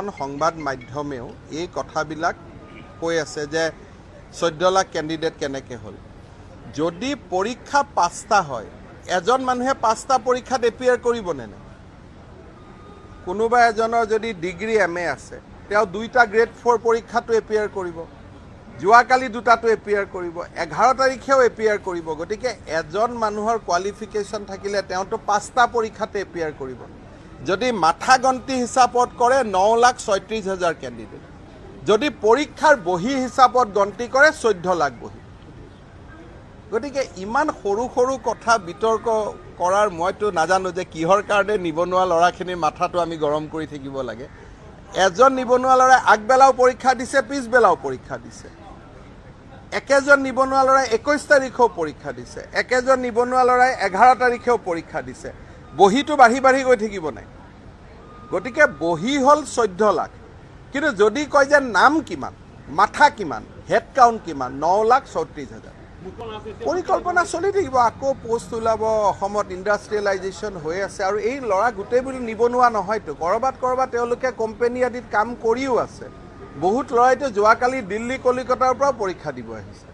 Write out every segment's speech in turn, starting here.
সংবাদ মাধ্যমেও এই কথাবিলাক কৈ আছে যে 14 লাখ ক্যান্ডিডেট কেনেকে হল যদি পৰীক্ষা 5টা হয় এজন মানুহে 5টা পৰীক্ষাত এপিয়াৰ কৰিব নে কোনোবা এজনৰ যদি ডিগ্ৰী এমএ আছে তেওঁ 2টা গ্ৰেড 4 পৰীক্ষাটো এপিয়াৰ কৰিব জুৱাকালি দুটাটো এপিয়াৰ কৰিব 11 তাৰিখেও এপিয়াৰ কৰিব গতিকে এজন মানুহৰ কোৱালিফিকেশন থাকিলে তেওঁটো 5টা পৰীক্ষাতে এপিয়াৰ কৰিব যদি মাথা গন্তি হিসাবত কৰে 9,36,000 ক্যান্ডিডেট যদি পৰীক্ষাৰ বহি হিসাবত গন্তি কৰে 14 লাখ বহি গতিকে ইমান সৰু সৰু কথা বিতৰ্ক কৰাৰ মইতো নাজানো যে কিহৰ কাৰণে নিবনুৱা লৰাখিনিৰ মাথাটো আমি গৰম কৰি থাকিব লাগে এজন নিবনুৱা লৰাই আগবেলাও পৰীক্ষা দিছে পিছবেলাও পৰীক্ষা দিছে একেজন নিবনুৱা লৰাই 21 তাৰিখেও পৰীক্ষা দিছে একেজন নিবনুৱা লৰাই 11 তাৰিখেও পৰীক্ষা দিছে বহিটো বাঢ়ি বাঢ়ি গৈ থাকিব নাই গতিকে বহি হল 14 লাখ কিন্তু যদি কয় যে নাম কিমান মাথা কিমান হেড কাউন্ট কিমান 9,36,000 পৰিকল্পনা চলি থাকিব আকৌ পোষ্ট ওলাব অসমত ইন্ডাষ্ট্ৰিয়েলাইজেশ্যন হৈ আছে আৰু এই লৰা গুটেই বুলি নিবনুৱা নহয়তো কৰবাত তেওঁলোকে কোম্পানী আদিত কাম কৰিও আছে বহুত লৰাইতো যোৱাকালি দিল্লী কলিকতাৰ পৰা পৰীক্ষা দিব আহিছে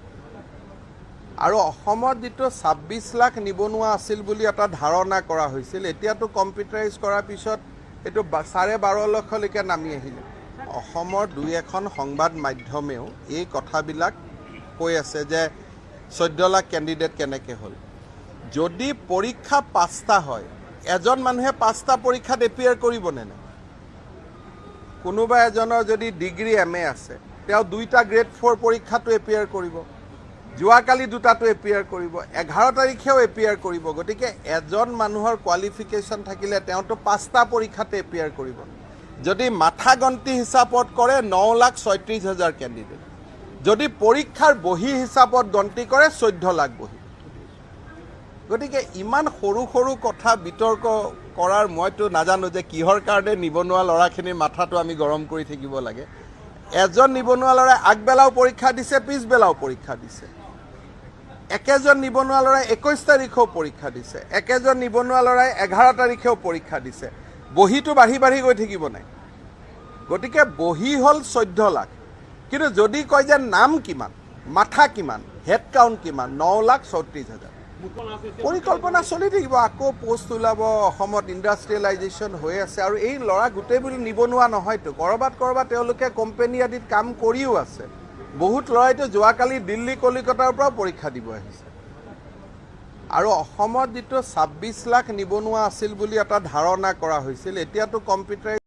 আৰু অসমত যেটো 26 লাখ নিবনুৱা আছিল বুলি এটা ধাৰণা কৰা হৈছিল এতিয়াতো কম্পিউটাৰাইজ কৰাৰ পিছত এটো 12.5 লাখলৈকে নামি আহিলে অসমৰ দুই এখন সংবাদ মাধ্যমেও এই কথাবিলাক কৈ আছে যে 14 লাখ ক্যান্ডিডেট কেনেকে হল যদি পৰীক্ষা 5টা হয় এজন মানুহে 5টা পৰীক্ষাত এপিয়াৰ কৰিব নে কোনোবা এজনৰ যদি ডিগ্ৰী এমএ আছে তেওঁ 2টা গ্ৰেড 4 পৰীক্ষাটো এপিয়াৰ কৰিব জুৱাকালি দুটাটো এপিয়াৰ কৰিব 11 তাৰিখেও এপিয়াৰ কৰিব গতিকে এজন মানুহৰ কোৱালিফিকেশন থাকিলে তেওঁটো 5টা পৰীক্ষাতে এপিয়াৰ কৰিব যদি মাথা গন্তি হিসাবত কৰে 9,36,000 ক্যান্ডিডেট যদি পৰীক্ষাৰ বহি হিসাবত গন্তি কৰে 14 লাখ বহি গতিকে ইমান সৰু সৰু কথা বিতৰ্ক কৰাৰ মইতো নাজানো যে কিহৰ কাৰণে নিবনুৱা লৰাখিনিৰ মাথাটো আমি গৰম কৰি থাকিব লাগে এজন নিবনুৱা লৰাই আগবেলাও পৰীক্ষা দিছে পিছবেলাও পৰীক্ষা দিছে একেজন নিবনুৱা লৰাই 21 তাৰিখেও পৰীক্ষা দিছে একেজন নিবনুৱা লৰাই 11 তাৰিখেও পৰীক্ষা দিছে বহিটো বাঢ়ি বাঢ়ি গৈ থাকিব নাই গতিকে বহি হল 14 লাখ কিন্তু যদি কয় যে নাম কিমান মাথা কিমান হেড কাউন্ট কিমান 9,36,000 পৰিকল্পনা চলি থাকিব আকৌ পোষ্ট ওলাব অসমত ইন্ডাষ্ট্ৰিয়েলাইজেশ্যন হৈ আছে আৰু এই লৰা গুটেই বুলি নিবনুৱা নহয়তো কৰবাত তেওঁলোকে কোম্পানী আদিত কাম কৰিও আছে বহুত লৰাইতো যোৱাকালি দিল্লী কলিকতাৰ পৰা পৰীক্ষা দিব আহিছে আৰু অসমত যেটো 26 লাখ নিবনুৱা আছিল বুলি এটা ধাৰণা কৰা হৈছিল এতিয়াতো কম্পিউটাৰ